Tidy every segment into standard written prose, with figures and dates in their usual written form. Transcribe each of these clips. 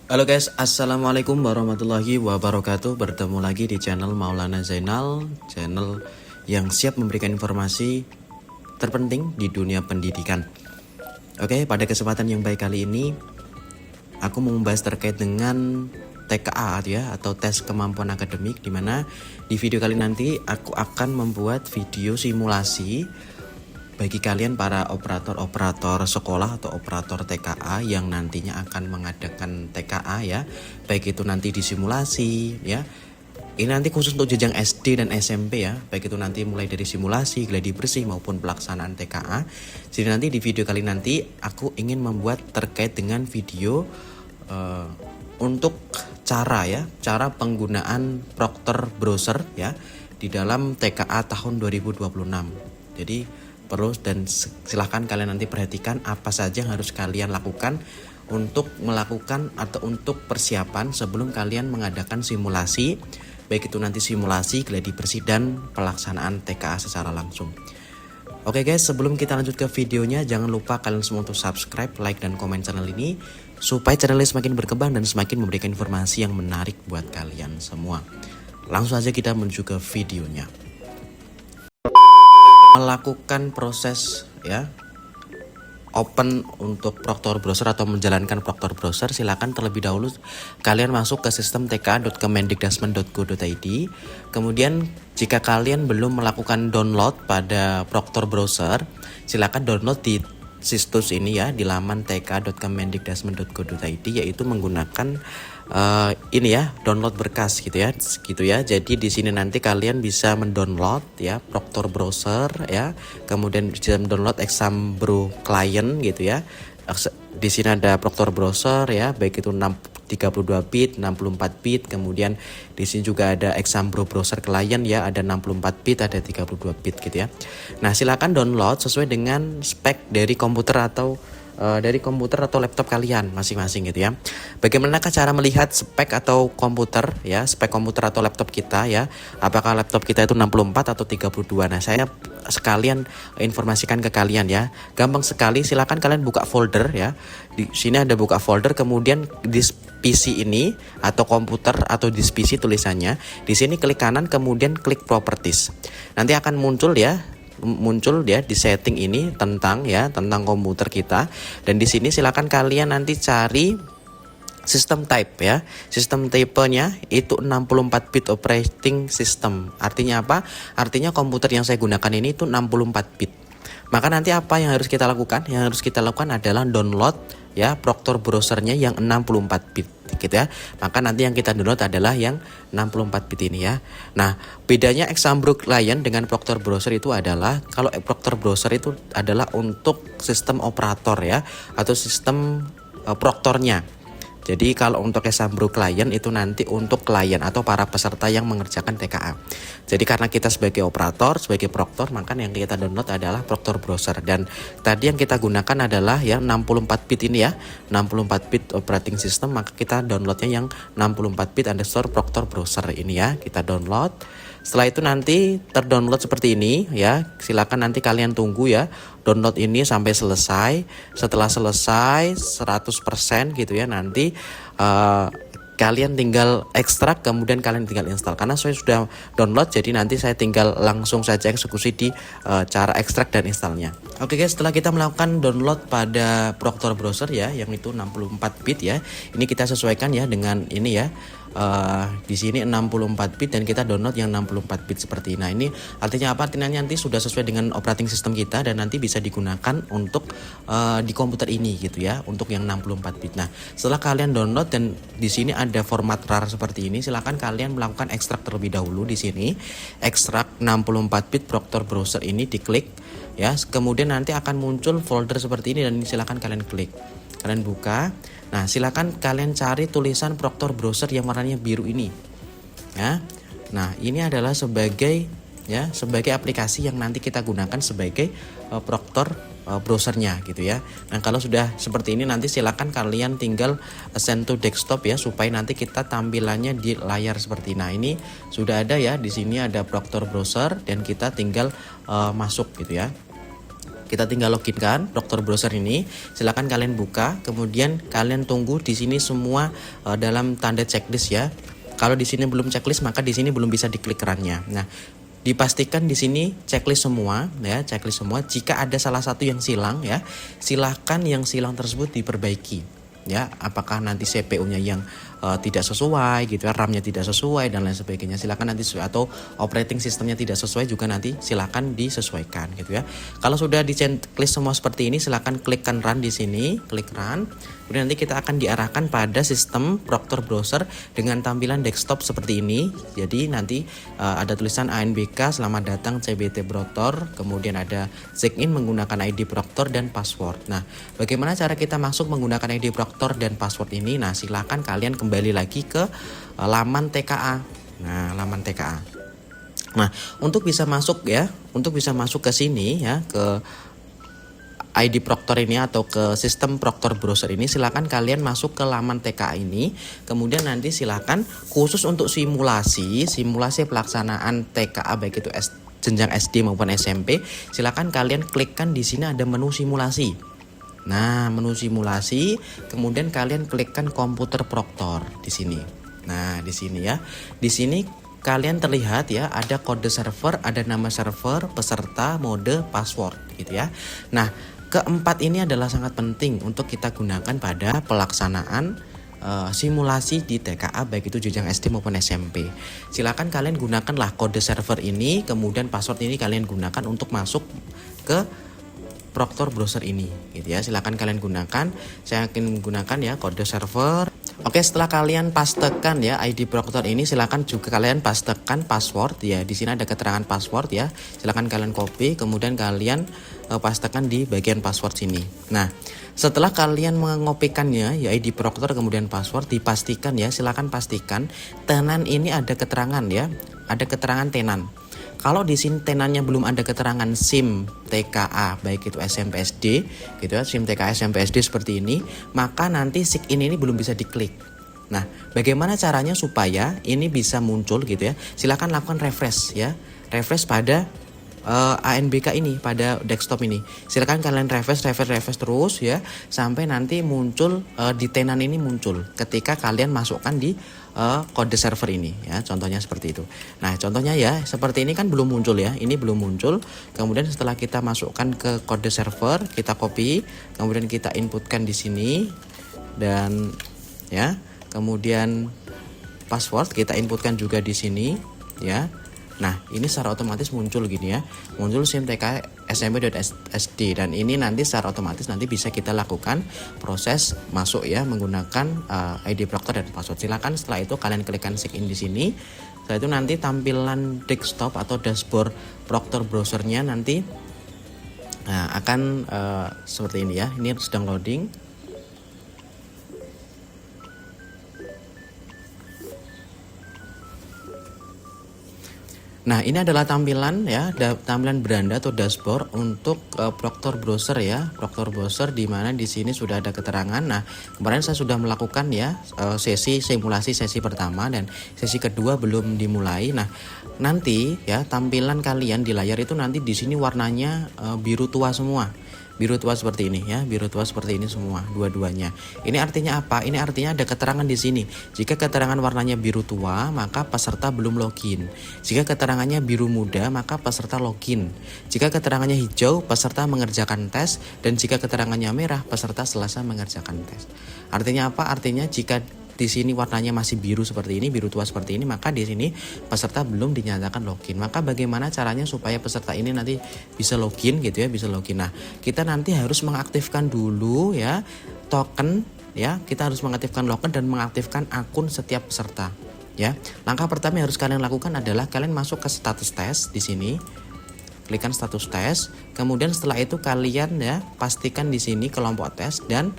Halo guys, assalamualaikum warahmatullahi wabarakatuh. Bertemu lagi di channel Maulana Zainal, channel yang siap memberikan informasi terpenting di dunia pendidikan. Oke, pada kesempatan yang baik kali ini, aku mau membahas terkait dengan TKA ya, atau tes kemampuan akademik, dimana di video kali nanti aku akan membuat video simulasi bagi kalian para operator sekolah atau operator TKA yang nantinya akan mengadakan TKA ya, baik itu nanti di simulasi ya. Ini nanti khusus untuk jenjang SD dan SMP ya, baik itu nanti mulai dari simulasi, gladi bersih maupun pelaksanaan TKA. Jadi nanti di video kali nanti aku ingin membuat terkait dengan video untuk cara penggunaan Proctor Browser ya di dalam TKA tahun 2026. Jadi perlu dan silahkan kalian nanti perhatikan apa saja yang harus kalian lakukan untuk melakukan atau untuk persiapan sebelum kalian mengadakan simulasi, baik itu nanti simulasi, gladi bersih dan pelaksanaan TKA secara langsung. Oke guys, sebelum kita lanjut ke videonya, jangan lupa kalian semua untuk subscribe, like, dan komen channel ini supaya channelnya semakin berkembang dan semakin memberikan informasi yang menarik buat kalian semua. Langsung aja kita menuju ke videonya. Melakukan proses ya open untuk Proctor Browser atau menjalankan Proctor Browser, silakan terlebih dahulu kalian masuk ke sistem tka.kemendikdasmen.go.id. Kemudian jika kalian belum melakukan download pada Proctor Browser, silakan download di situs ini ya, di laman tk.kemendikdasmen.go.id, yaitu menggunakan ini ya, download berkas gitu ya. Jadi di sini nanti kalian bisa mendownload ya Proctor Browser ya, kemudian bisa mendownload Exambro Client gitu ya. Di sini ada Proctor Browser ya, baik itu 32 bit, 64 bit, kemudian di sini juga ada Exambro Browser Client ya, ada 64 bit, ada 32 bit gitu ya. Nah, silakan download sesuai dengan spek dari komputer atau laptop kalian masing-masing gitu ya. Bagaimanakah cara melihat spek atau komputer ya, spek komputer atau laptop kita ya? Apakah laptop kita itu 64 atau 32? Nah, saya sekalian informasikan ke kalian ya. Gampang sekali, silakan kalian buka folder ya. Di sini ada buka folder, kemudian di PC ini atau komputer atau di PC tulisannya. Di sini klik kanan, kemudian klik properties. Nanti akan muncul ya di setting ini tentang komputer kita, dan di sini silakan kalian nanti cari sistem type ya. Sistem tipenya itu 64 bit operating system. Artinya apa? Artinya komputer yang saya gunakan ini itu 64 bit. Maka nanti apa yang harus kita lakukan? Yang harus kita lakukan adalah download ya Proctor Browsernya yang 64 bit gitu ya. Maka nanti yang kita download adalah yang 64 bit ini ya. Nah, bedanya Exambro Client dengan Proctor Browser itu adalah, kalau Proctor Browser itu adalah untuk sistem operator ya, atau sistem Proctornya. Jadi kalau untuk Exambro Client itu nanti untuk klien atau para peserta yang mengerjakan TKA. Jadi karena kita sebagai operator, sebagai proctor, maka yang kita download adalah Proctor Browser. Dan tadi yang kita gunakan adalah yang 64 bit ini ya, 64 bit operating system, maka kita downloadnya yang 64 bit underscore Proctor Browser ini ya, kita download. Setelah itu nanti terdownload seperti ini ya. Silakan nanti kalian tunggu ya download ini sampai selesai. Setelah selesai 100% gitu ya, nanti kalian tinggal ekstrak, kemudian kalian tinggal install. Karena saya sudah download, jadi nanti saya tinggal langsung saja eksekusi di cara ekstrak dan installnya. Oke guys, setelah kita melakukan download pada Proctor Browser ya, yang itu 64 bit ya, ini kita sesuaikan ya dengan ini ya. Di sini 64 bit dan kita download yang 64 bit seperti ini. Nah, ini artinya apa? Artinya nanti sudah sesuai dengan operating system kita dan nanti bisa digunakan untuk di komputer ini gitu ya, untuk yang 64 bit. Nah, setelah kalian download dan di sini ada format RAR seperti ini, silakan kalian melakukan ekstrak terlebih dahulu. Di sini ekstrak 64 bit Proctor Browser ini diklik ya, kemudian nanti akan muncul folder seperti ini dan silakan kalian klik, kalian buka. Nah, silakan kalian cari tulisan Proctor Browser yang warnanya biru ini ya. Nah, ini adalah sebagai aplikasi yang nanti kita gunakan sebagai Proctor browsernya gitu ya. Nah, kalau sudah seperti ini nanti silakan kalian tinggal send to desktop ya, supaya nanti kita tampilannya di layar seperti ini. Nah, ini sudah ada ya, di sini ada Proctor Browser dan kita tinggal masuk gitu ya. Kita tinggal login kan Proctor Browser ini. Silakan kalian buka, kemudian kalian tunggu di sini semua dalam tanda checklist ya. Kalau di sini belum checklist, maka di sini belum bisa diklik runnya. Nah, dipastikan di sini checklist semua ya, checklist semua. Jika ada salah satu yang silang ya, silahkan yang silang tersebut diperbaiki. Ya, apakah nanti CPU-nya yang tidak sesuai gitu ya, RAM-nya tidak sesuai dan lain sebagainya, silakan nanti atau operating sistemnya tidak sesuai juga nanti silakan disesuaikan gitu ya. Kalau sudah di checklist semua seperti ini, silakan klikkan run di sini, klik run. Kemudian nanti kita akan diarahkan pada sistem Proctor Browser dengan tampilan desktop seperti ini. Jadi nanti ada tulisan ANBK selamat datang CBT Proctor, kemudian ada check in menggunakan ID Proctor dan password. Nah, bagaimana cara kita masuk menggunakan ID Proctor dan password ini? Nah, silakan kalian kembali lagi ke laman TKA. Nah, laman TKA. Nah, untuk bisa masuk ya, untuk bisa masuk ke sini ya, ke ID Proctor ini atau ke sistem Proctor Browser ini, silakan kalian masuk ke laman TKA ini. Kemudian nanti silakan khusus untuk simulasi pelaksanaan TKA baik itu jenjang SD maupun SMP, silakan kalian klikkan di sini ada menu simulasi. Nah, menu simulasi, kemudian kalian klikkan komputer Proctor di sini. Nah, di sini ya. Di sini kalian terlihat ya, ada kode server, ada nama server, peserta, mode, password gitu ya. Nah, keempat ini adalah sangat penting untuk kita gunakan pada pelaksanaan simulasi di TKA baik itu jenjang SD maupun SMP. Silakan kalian gunakanlah kode server ini, kemudian password ini kalian gunakan untuk masuk ke Proctor Browser ini gitu ya. Silakan kalian gunakan. Saya akan menggunakan ya kode server. Oke, setelah kalian pastekan ya ID Proctor ini, silakan juga kalian pastekan password ya. Di sini ada keterangan password ya. Silakan kalian copy, kemudian kalian pastekan di bagian password sini. Nah, setelah kalian mengopikannya ya ID Proctor kemudian password, dipastikan ya, silakan pastikan tenan ini ada keterangan ya. Ada keterangan tenan. Kalau di sini tenannya belum ada keterangan SIM TKA baik itu SMP SD gitu ya, SIM TKA SMP SD seperti ini, maka nanti sign in ini belum bisa diklik. Nah, bagaimana caranya supaya ini bisa muncul gitu ya? Silakan lakukan refresh ya. Refresh pada ANBK ini, pada desktop ini. Silakan kalian refresh terus ya sampai nanti muncul di tenan ini muncul ketika kalian masukkan di kode server ini ya, contohnya seperti itu. Nah, contohnya ya seperti ini kan belum muncul ya, ini belum muncul. Kemudian setelah kita masukkan ke kode server, kita copy, kemudian kita inputkan di sini dan ya, kemudian password kita inputkan juga di sini ya. Nah, ini secara otomatis muncul gini ya, muncul SIM TK SMP.SD dan ini nanti secara otomatis nanti bisa kita lakukan proses masuk ya menggunakan ID Proctor dan password. Silakan setelah itu kalian klikkan sign in di sini. Setelah itu nanti tampilan desktop atau dashboard Proctor Browsernya nanti akan seperti ini ya. Ini sedang loading. Nah, ini adalah tampilan ya, tampilan beranda atau dashboard untuk Proctor Browser ya, Proctor Browser di mana di sini sudah ada keterangan. Nah, kemarin saya sudah melakukan ya sesi simulasi sesi pertama dan sesi kedua belum dimulai. Nah, nanti ya tampilan kalian di layar itu nanti di sini warnanya biru tua semua. Biru tua seperti ini ya, biru tua seperti ini semua, dua-duanya. Ini artinya apa? Ini artinya ada keterangan di sini. Jika keterangan warnanya biru tua, maka peserta belum login. Jika keterangannya biru muda, maka peserta login. Jika keterangannya hijau, peserta mengerjakan tes, dan jika keterangannya merah, peserta selesai mengerjakan tes. Artinya apa? Artinya jika di sini warnanya masih biru seperti ini, biru tua seperti ini, maka di sini peserta belum dinyatakan login. Maka bagaimana caranya supaya peserta ini nanti bisa login gitu ya, bisa login. Nah, kita nanti harus mengaktifkan dulu ya token ya. Kita harus mengaktifkan token dan mengaktifkan akun setiap peserta ya. Langkah pertama yang harus kalian lakukan adalah kalian masuk ke status tes di sini. Klikkan status tes, kemudian setelah itu kalian ya pastikan di sini kelompok tes dan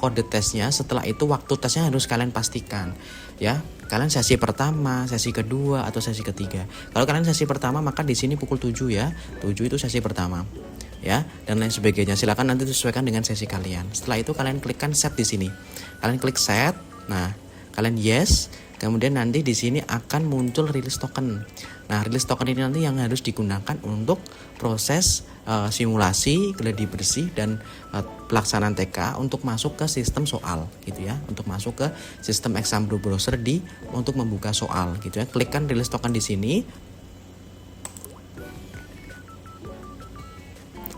kode tesnya. Setelah itu waktu tesnya harus kalian pastikan ya. Kalian sesi pertama, sesi kedua atau sesi ketiga. Kalau kalian sesi pertama maka di sini pukul 7 ya. 7 itu sesi pertama. Ya, dan lain sebagainya. Silakan nanti disesuaikan dengan sesi kalian. Setelah itu kalian klikkan set di sini. Kalian klik set. Nah, kalian yes. Kemudian nanti di sini akan muncul release token. Nah, release token ini nanti yang harus digunakan untuk proses simulasi, gladi bersih dan pelaksanaan TK untuk masuk ke sistem soal gitu ya. Untuk masuk ke sistem exam browser untuk membuka soal gitu ya. Klikkan release token di sini.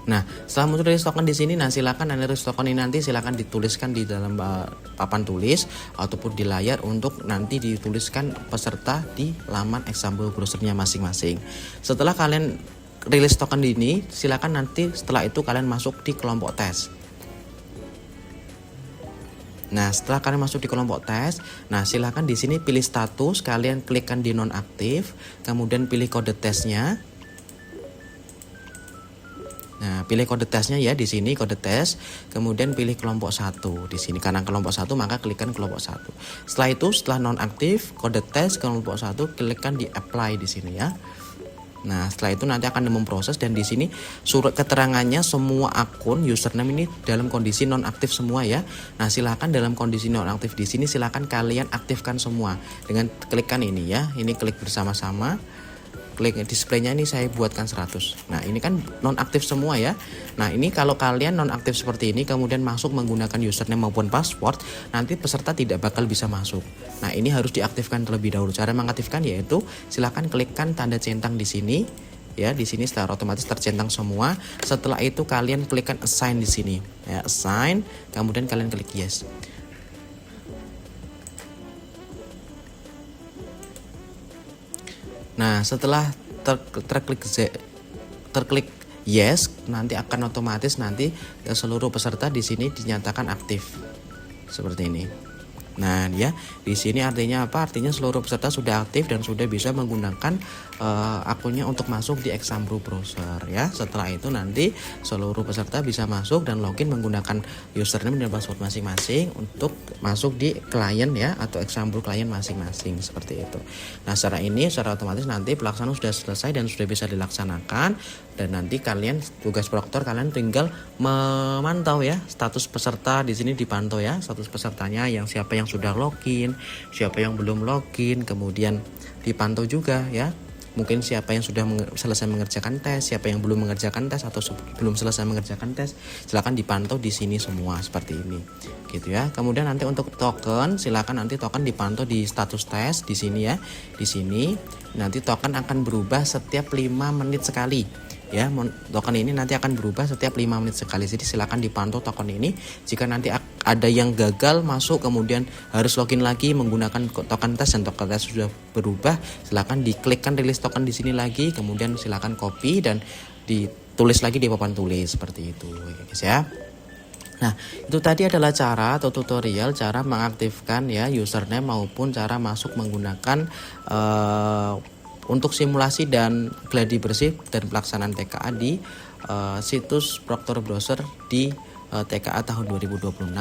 Nah, setelah muncul release token di sini, nah silakan release token ini nanti silakan dituliskan di dalam papan tulis ataupun di layar untuk nanti dituliskan peserta di laman exam browsernya masing-masing. Setelah kalian release token ini, silakan nanti setelah itu kalian masuk di kelompok tes. Nah, setelah kalian masuk di kelompok tes, nah silakan di sini pilih status, kalian klikkan di nonaktif, kemudian pilih kode tesnya. Nah, pilih kode tesnya ya di sini kode tes, kemudian pilih kelompok 1 di sini. Karena kelompok 1 maka klikkan kelompok 1. Setelah itu, setelah nonaktif kode tes kelompok 1 klikkan di apply di sini ya. Nah, setelah itu nanti akan memproses dan di sini surat keterangannya semua akun username ini dalam kondisi nonaktif semua ya. Nah, silakan dalam kondisi nonaktif di sini silakan kalian aktifkan semua dengan klikkan ini ya. Ini klik bersama-sama. Klik displaynya ini saya buatkan 100. Nah, ini kan nonaktif semua ya. Nah, ini kalau kalian nonaktif seperti ini kemudian masuk menggunakan username maupun password, nanti peserta tidak bakal bisa masuk. Nah, ini harus diaktifkan terlebih dahulu. Cara mengaktifkan yaitu silakan klikkan tanda centang di sini. Ya, di sini secara otomatis tercentang semua. Setelah itu kalian klikkan assign di sini. Ya, assign, kemudian kalian klik yes. Nah, setelah terklik yes, nanti akan otomatis nanti seluruh peserta di sini dinyatakan aktif. Seperti ini. Nah, ya, di sini artinya apa? Artinya seluruh peserta sudah aktif dan sudah bisa menggunakan akunnya untuk masuk di exam browser ya. Setelah itu nanti seluruh peserta bisa masuk dan login menggunakan username dan password masing-masing untuk masuk di klien ya atau exam klien masing-masing seperti itu. Nah, secara otomatis nanti pelaksanaan sudah selesai dan sudah bisa dilaksanakan dan nanti kalian tugas proktor kalian tinggal memantau ya status peserta di sini dipantau ya status pesertanya yang siapa yang sudah login, siapa yang belum login, kemudian dipantau juga ya. Mungkin siapa yang sudah selesai mengerjakan tes, siapa yang belum mengerjakan tes atau belum selesai mengerjakan tes, silakan dipantau di sini semua seperti ini. Gitu ya. Kemudian nanti untuk token, silakan nanti token dipantau di status tes di sini ya. Di sini nanti token akan berubah setiap 5 menit sekali. Ya, token ini nanti akan berubah setiap 5 menit sekali. Jadi silakan dipantau token ini. Jika nanti ada yang gagal masuk kemudian harus login lagi menggunakan token tes dan token tes sudah berubah, silakan diklikkan release token di sini lagi, kemudian silakan copy dan ditulis lagi di papan tulis seperti itu, guys ya. Nah, itu tadi adalah cara atau tutorial cara mengaktifkan ya username maupun cara masuk menggunakan untuk simulasi dan gladi bersih dan pelaksanaan TKA di situs Proctor Browser di TKA tahun 2026.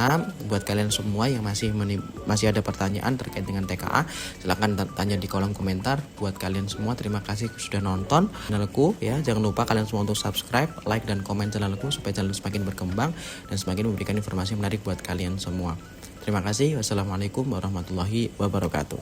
Buat kalian semua yang masih ada pertanyaan terkait dengan TKA, silahkan tanya di kolom komentar. Buat kalian semua terima kasih sudah nonton channelku ya. Jangan lupa kalian semua untuk subscribe, like dan komen channelku supaya channel semakin berkembang dan semakin memberikan informasi menarik buat kalian semua. Terima kasih. Wassalamualaikum warahmatullahi wabarakatuh.